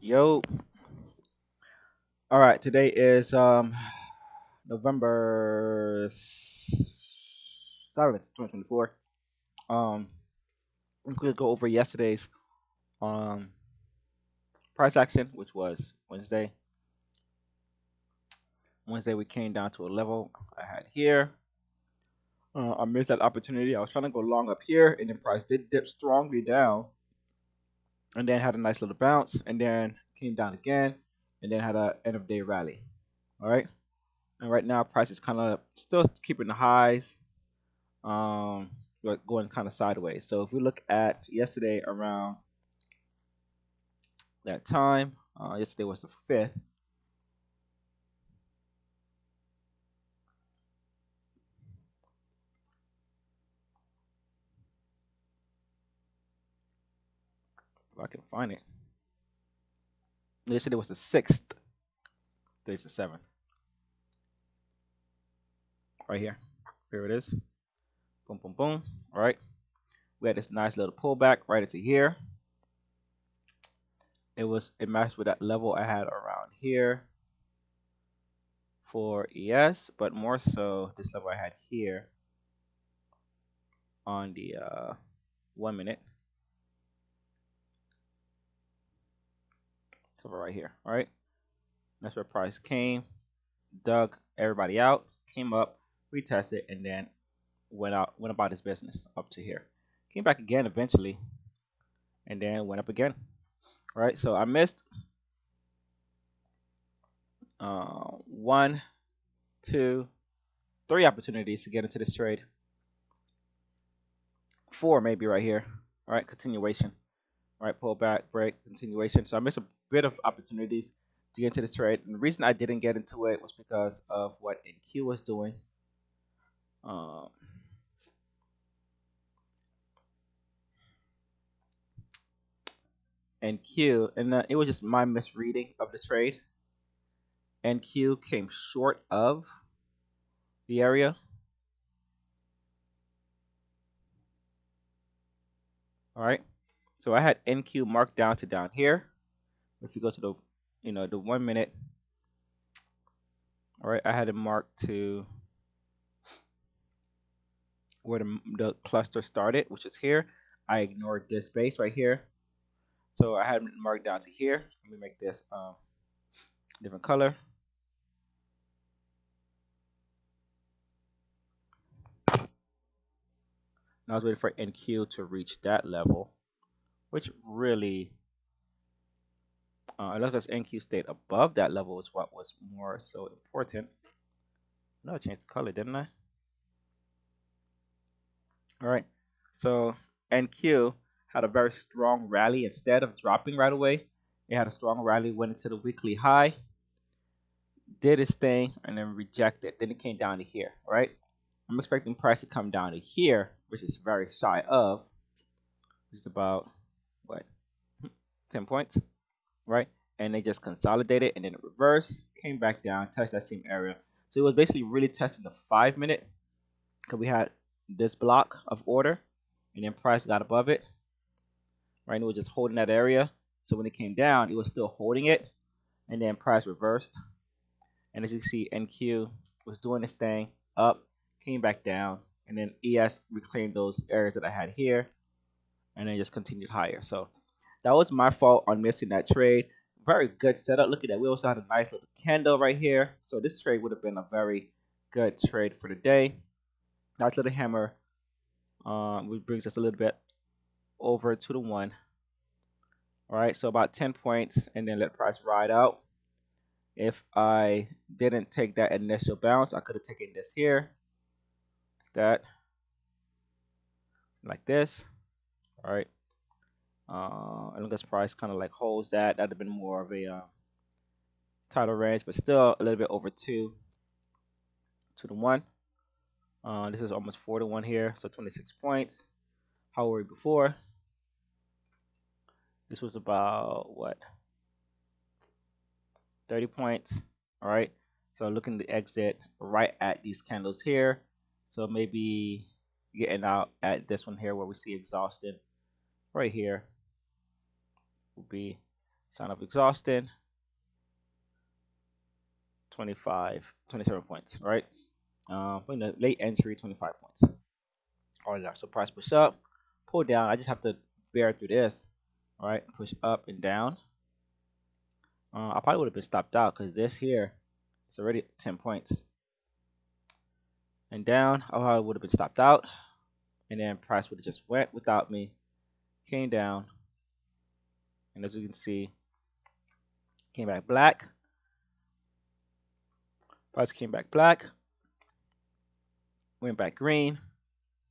Yo. All right, today is November 7th, 2024. Um we could go over yesterday's um price action, which was Wednesday. Wednesday we came down to a level I had here. I missed that opportunity. I was trying to go long up here, and then price did dip strongly down, and then had a nice little bounce, and then came down again, and then had a end of day rally. All right, and right now price is kind of still keeping the highs, um, but going kind of sideways. So if we look at yesterday around that time, yesterday was the 5th. If I can find it. Yesterday was the 6th. Today's the 7th. Right here. Here it is. Boom, boom, boom. All right. We had this nice little pullback right into here. It matched with that level I had around here for ES, but more so this level I had here on the 1 minute. So right here. All right. That's where price came, dug everybody out, came up, retested, and then went about his business up to here. Came back again eventually, and then went up again. Right. So I missed one, two, three opportunities to get into this trade. Four maybe right here. All right. Continuation. All right. Pull back, break, continuation. So I missed a bit of opportunities to get into this trade. And the reason I didn't get into it was because of what NQ was doing. Um, NQ, and it was just my misreading of the trade. NQ came short of the area. All right. So I had NQ marked down to down here. If you go to the, the 1 minute, all right, I had it marked to where the cluster started, which is here. I ignored this base right here. So I had it marked down to here. Let me make this different color. Now I was waiting for NQ to reach that level, which really, unless NQ stayed above that level, is what was more so important. No, I changed the color, didn't I? All right. So NQ had a very strong rally. Instead of dropping right away, it had a strong rally, went into the weekly high, did its thing, and then rejected. Then it came down to here, right? I'm expecting price to come down to here, which is very shy of, which is about what, 10 points, right? And they just consolidated and then it reversed, came back down, touched that same area. So it was basically really testing the 5 minute because we had this block of order and then price got above it, right? And it was just holding that area. So when it came down, it was still holding it, and then price reversed. And as you see, NQ was doing its thing up, came back down, and then ES reclaimed those areas that I had here, and then just continued higher. So that was my fault on missing that trade. Very good setup. Look at that. We also had a nice little candle right here. So this trade would have been a very good trade for the day. Nice little hammer, which brings us a little bit over to the 1. All right, so about 10 points, and then let price ride out. If I didn't take that initial bounce, I could have taken this here, that, like this. All right. And this price kind of like holds that. That'd have been more of a title range, but still a little bit over 2 to 1. This is almost 4 to 1 here, so 26 points. How were we before? This was about what, 30 points. All right. So looking to exit right at these candles here. So maybe getting out at this one here where we see exhausted right here will be Sign up exhausted. 27 points, right? In the late entry, 25 points. All right, so price push up, pull down. I just have to bear through this, all right? Push up and down. I probably would have been stopped out because this here, it's already 10 points. And down, I would have been stopped out. And then price would have just went without me, came down. And as you can see, came back black. Price came back black, went back green,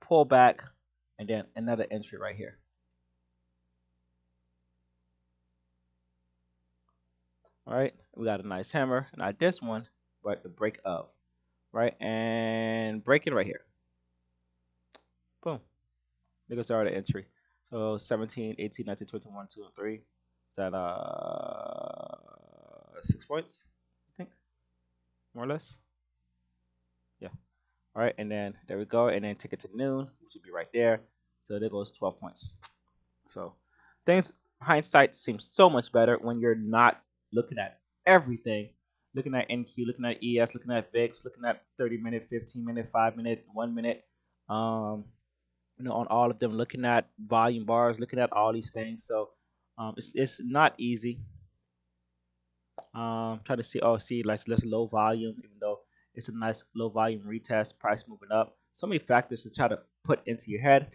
pull back, and then another entry right here. All right, we got a nice hammer. Not this one, but the break of, right? And break it right here. Boom. There goes our entry. So 17, 18, 19, 21, 2, and 3. Is that 6 points, I think, more or less. Yeah. All right, and then there we go. And then take it to noon, which would be right there. So there goes 12 points. So things, hindsight seems so much better when you're not looking at everything, looking at NQ, looking at ES, looking at VIX, looking at 30-minute, 15-minute, 5-minute, 1 minute. On all of them, looking at volume bars, looking at all these things. So it's not easy. Try to see, like less low volume, even though it's a nice low volume retest, price moving up. So many factors to try to put into your head.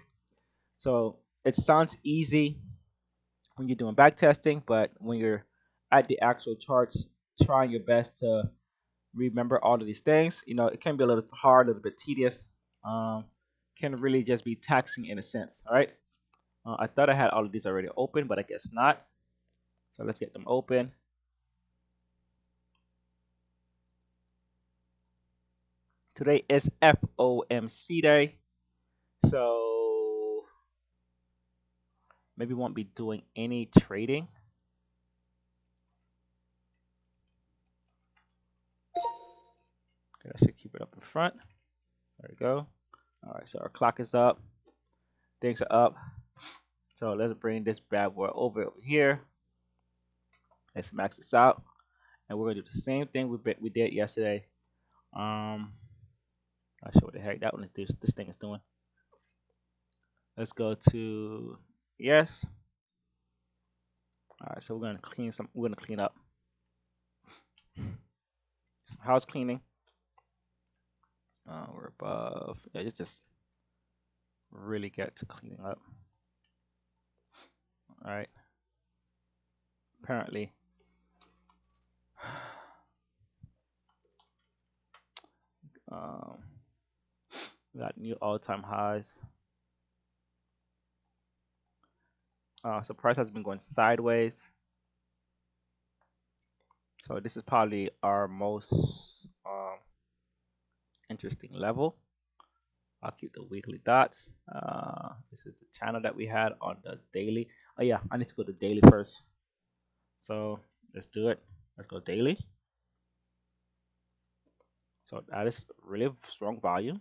So it sounds easy when you're doing back testing, but when you're at the actual charts, trying your best to remember all of these things, it can be a little hard, a little bit tedious. Um, can really just be taxing in a sense. All right. I thought I had all of these already open, but I guess not. So let's get them open. Today is FOMC day. So maybe won't be doing any trading. Okay, I should keep it up in front. There we go. All right, so our clock is up. Things are up. So let's bring this bad boy over here. Let's max this out. And we're gonna do the same thing we did yesterday. Not sure what the heck that one is. This thing is doing. Let's go to yes. All right, so we're gonna clean some. We're gonna clean up some house cleaning. We're above. Yeah, just really get to cleaning up. All right. Apparently, we got new all-time highs. So price has been going sideways. So this is probably our most interesting level. I'll keep the weekly dots. This is the channel that we had on the daily. Oh yeah, I need to go to daily first. So let's do it. Let's go daily. So that is really strong volume.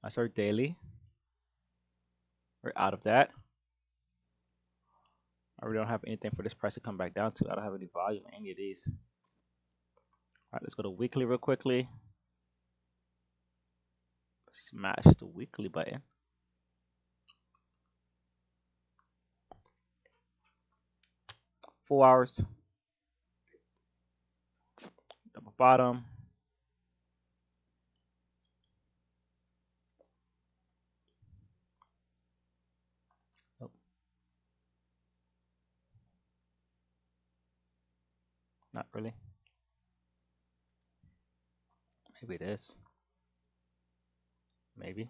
That's our daily. We're out of that. I really don't have anything for this price to come back down to. I don't have any volume in any of these. All right, let's go to weekly real quickly. Smash the weekly button. Four hours. Double bottom. Nope. Not really. Maybe it is. Maybe.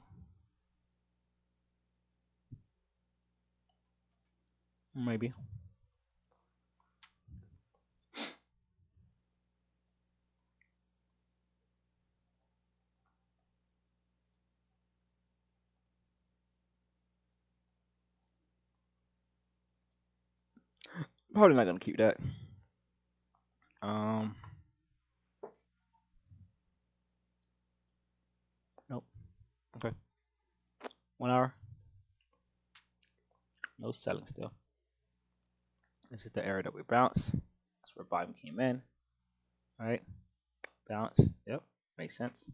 Maybe. Probably not gonna keep that. Nope. Okay. 1 hour. No selling still. This is the area that we bounce. That's where volume came in. All right, bounce. Yep, makes sense.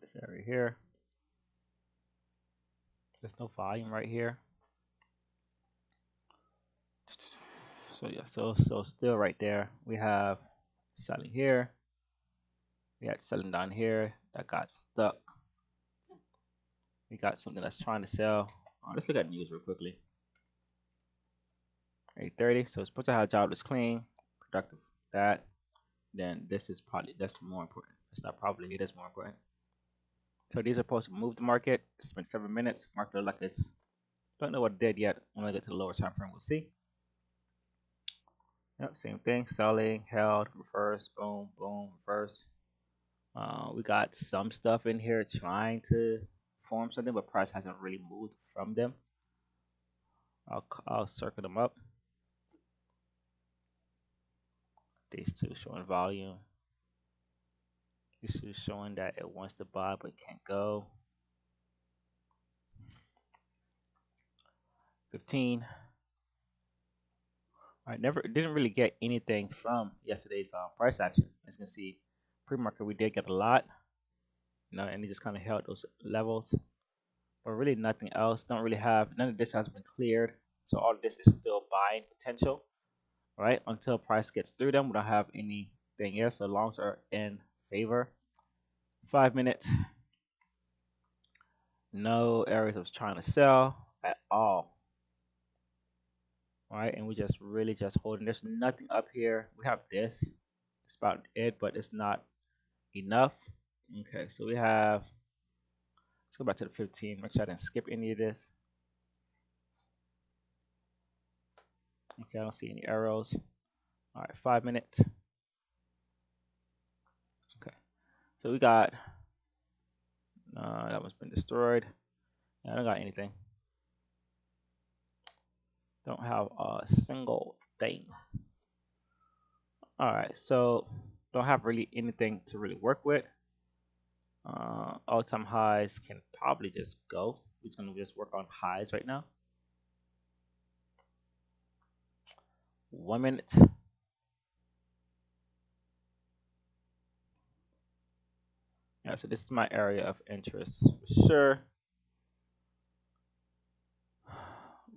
This area here. There's no volume right here. So yeah, so still right there. We have selling here. We had selling down here that got stuck. We got something that's trying to sell. Let's look at news real quickly. 8:30. So it's supposed to have jobless claim, productive. That. Then this is probably that's more important. It's not probably, it is more important. So these are supposed to move the market. It's been 7 minutes. Market look like it's don't know what it did yet. When I get to the lower time frame, we'll see. Yep, same thing. Selling, held, reverse, boom, boom, reverse. We got some stuff in here trying to form something, but price hasn't really moved from them. I'll circle them up. These two showing volume. These two showing that it wants to buy but can't go. 15. All right, never didn't really get anything from yesterday's price action. As you can see, pre-market we did get a lot, and it just kind of held those levels, but really nothing else. Don't really have none of this has been cleared, so all of this is still buying potential, right? Until price gets through them, we don't have anything here. So longs are in favor. 5 minutes, no areas of trying to sell at all. All right, and we just really just holding. There's nothing up here. We have this. It's about it, but it's not enough. Okay, so we have. Let's go back to the 15. Make sure I didn't skip any of this. Okay, I don't see any arrows. All right, 5 minutes. Okay, so we got. That one's been destroyed. I don't got anything. Don't have a single thing. All right, so don't have really anything to really work with. All-time highs can probably just go. We're just gonna just work on highs right now. 1 minute. Yeah, so this is my area of interest for sure.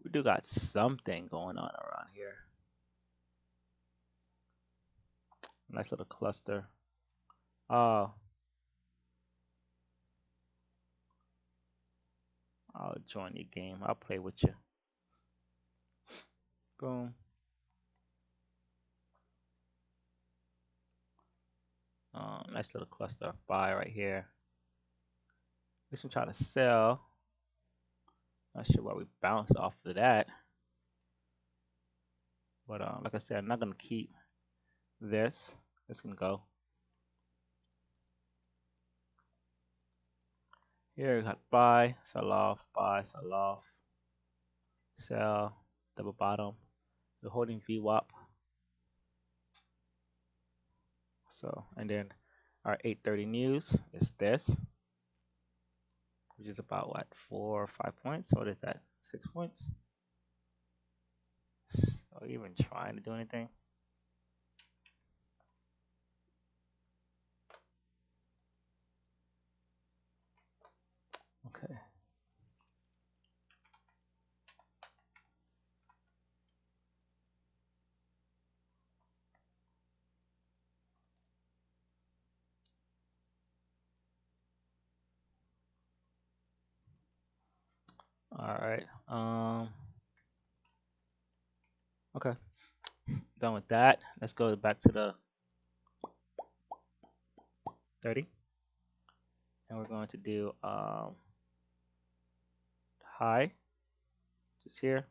We do got something going on around here. Nice little cluster. Oh, I'll join your game. I'll play with you. Boom. Nice little cluster of buy right here. This one trying to sell. Not sure why we bounced off of that. But like I said, I'm not gonna keep this. This can go. Here we got buy, sell off, buy, sell off, sell, double bottom. We're holding VWAP. So, and then our 8:30 news is this, which is about what, 4 or 5 points. What is that? 6 points. So even trying to do anything. Okay. All right. Okay. Done with that. Let's go back to the 30. And we're going to do high, just here.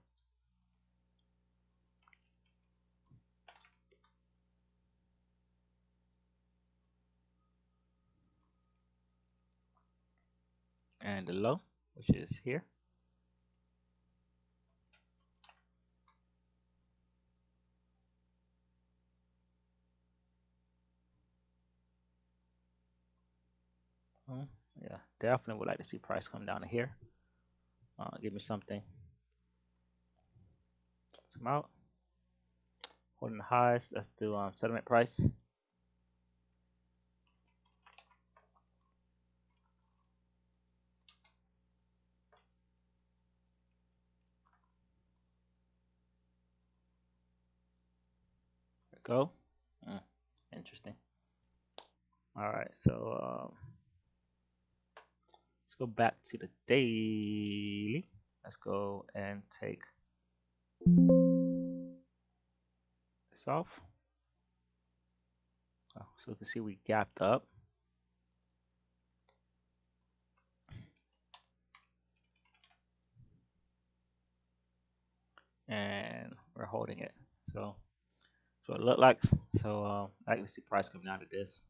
And the low, which is here. Yeah, definitely would like to see price come down to here. Give me something. Some out. Holding the highs. Let's do settlement price. There we go. Interesting. All right, so let's go back to the daily. Let's go and take this off. So you can see we gapped up. And we're holding it. So it looked like. So I can see price coming out of this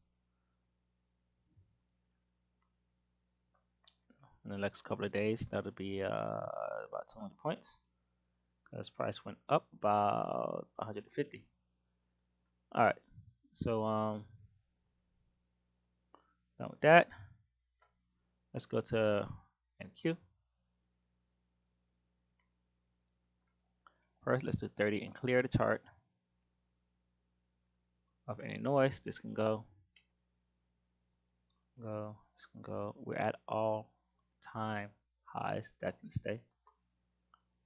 in the next couple of days. That'll be about 200 points because price went up about 150. All right. So done with that. Let's go to NQ. First, let's do 30 and clear the chart of any noise. This can go. This can go. We're at all time highs. That can stay.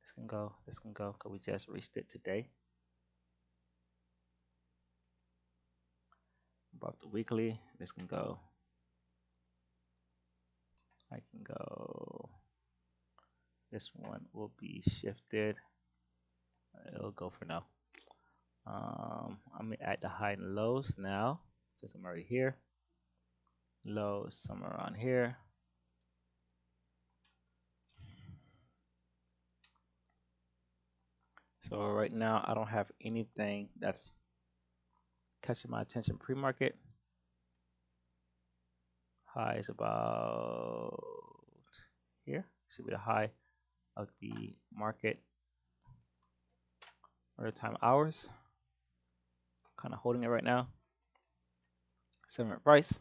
This can go. This can go because we just reached it today. Above the weekly, this can go. I can go. This one will be shifted. It'll go for now. I'm at the high and lows now. Since I'm already here. Lows somewhere around here. So right now I don't have anything that's catching my attention pre-market. High is about here. Should be the high of the market or time hours. Kind of holding it right now. Settlement price.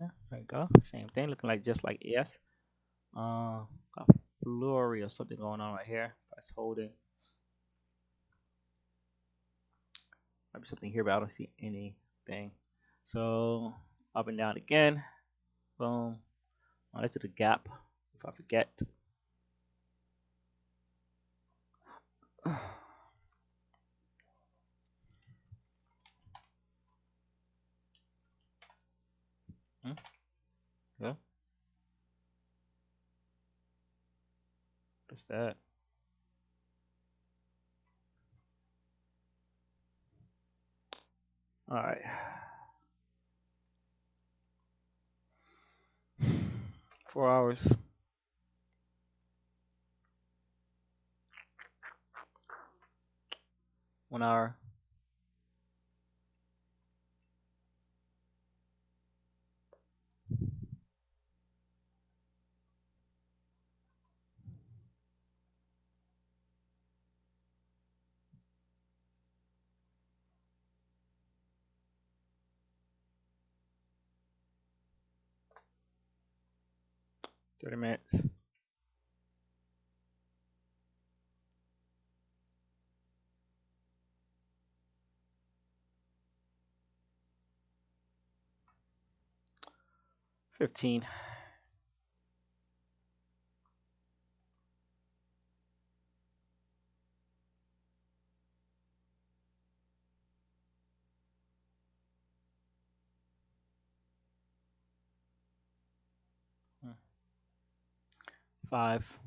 Yeah, there you go. Same thing, looking like just like ES. Got flurry or something going on right here. That's holding. Might be something here, but I don't see anything. So up and down again. Boom. Let's do the gap. If I forget. Yeah. What's that? All right. 4 hours. 1 hour. $30. 15. 5.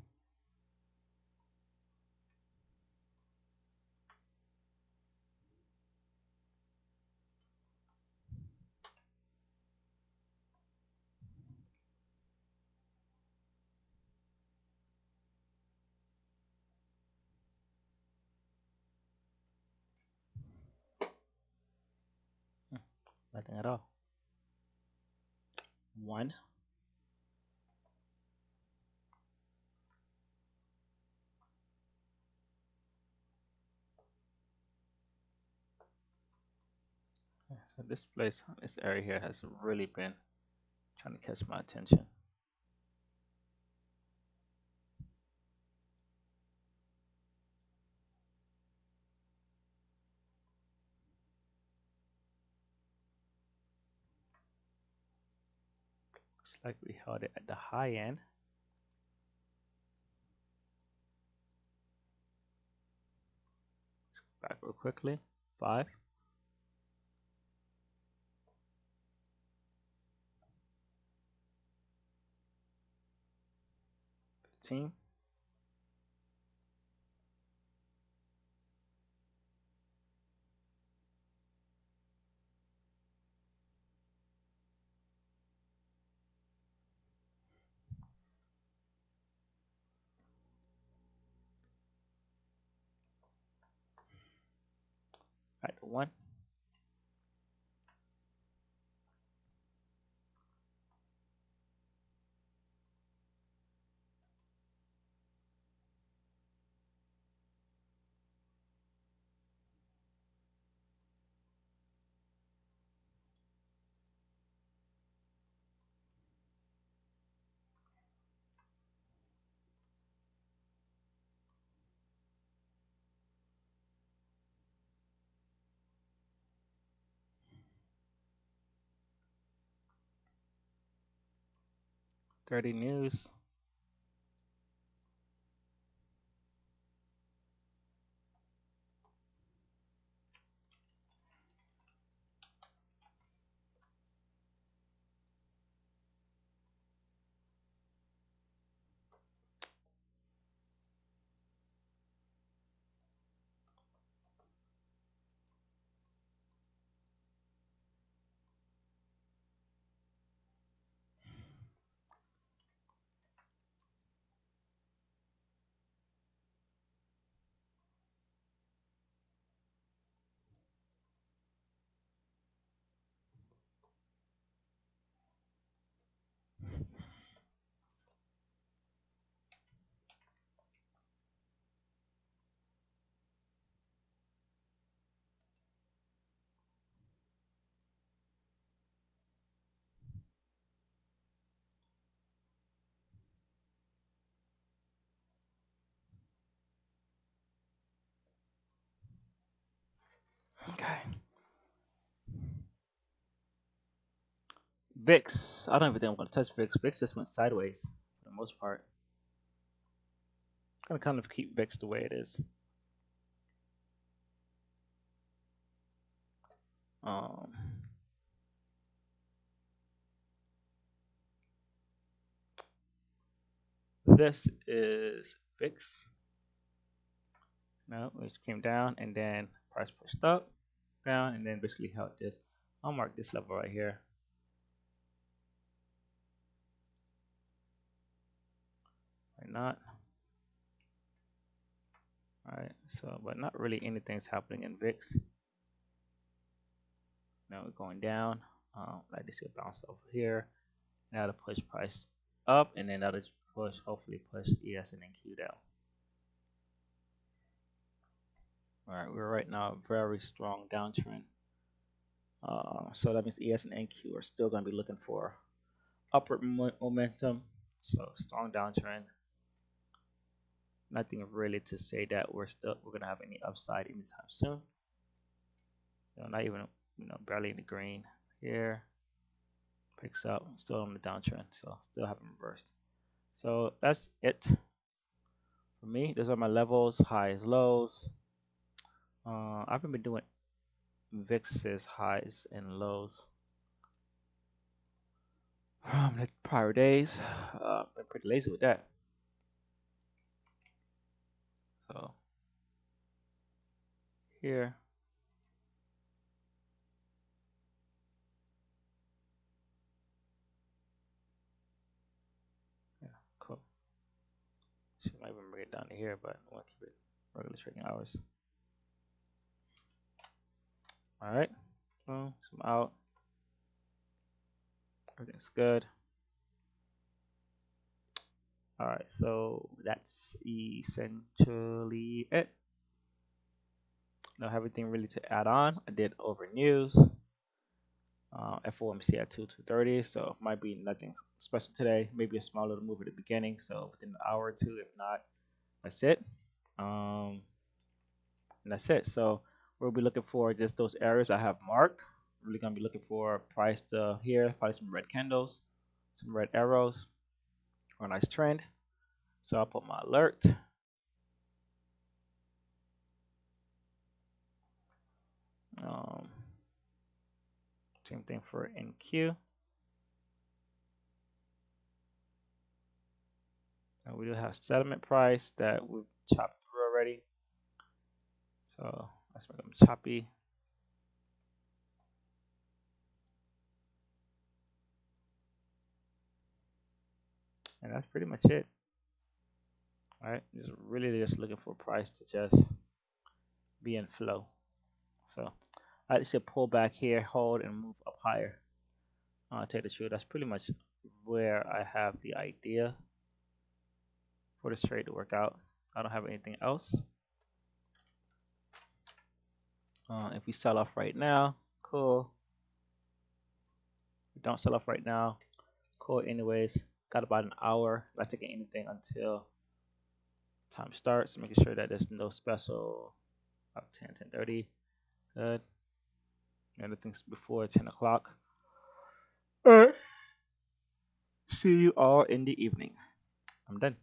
Nothing at all. 1. So this place, this area here has really been trying to catch my attention. Looks like we held it at the high end. Let's go back real quickly. 5, 15, 1, 30 news. Okay. VIX. I don't even think I'm gonna touch VIX. VIX just went sideways for the most part. I'm gonna kind of keep VIX the way it is. Um, this is VIX. No, which came down and then price pushed up, down, and then basically held this. I'll mark this level right here. Why not? Alright, so but not really anything's happening in VIX. Now we're going down. Like to see a bounce over here. Now to push price up, and then that'll push, hopefully push ES and NQ down. Alright, we're right now a very strong downtrend. So that means ES and NQ are still going to be looking for upward momentum. So strong downtrend. Nothing really to say that we're gonna have any upside anytime soon. Not even barely in the green here. Picks up, still on the downtrend, so still haven't reversed. So that's it for me. Those are my levels, highs, lows. I haven't been doing VIX's highs and lows the prior days. Been pretty lazy with that. So here, yeah, cool. She might even bring it down to here, but I want to keep it regular trading hours. All right, boom, so I'm out. Everything's good. All right, so that's essentially it. Don't have anything really to add on. I did over news. FOMC at 2:30, so might be nothing special today. Maybe a small little move at the beginning. So within an hour or two, if not, that's it. Um, and that's it. So we'll be looking for just those areas I have marked. Really gonna be looking for price to here, probably some red candles, some red arrows, or a nice trend. So I'll put my alert. Um, Same thing for NQ. And we do have settlement price that we've chopped through already. So let's make them choppy. And that's pretty much it. All right, just really just looking for price to just be in flow. So I just say pull back here, hold, and move up higher. Take the truth. That's pretty much where I have the idea for this trade to work out. I don't have anything else. If we sell off right now, cool. If we don't sell off right now, cool. Anyways, got about an hour. Not taking anything until time starts. Making sure that there's no special up 10, 10:30. Good. Anything's before 10 o'clock. All right. See you all in the evening. I'm done.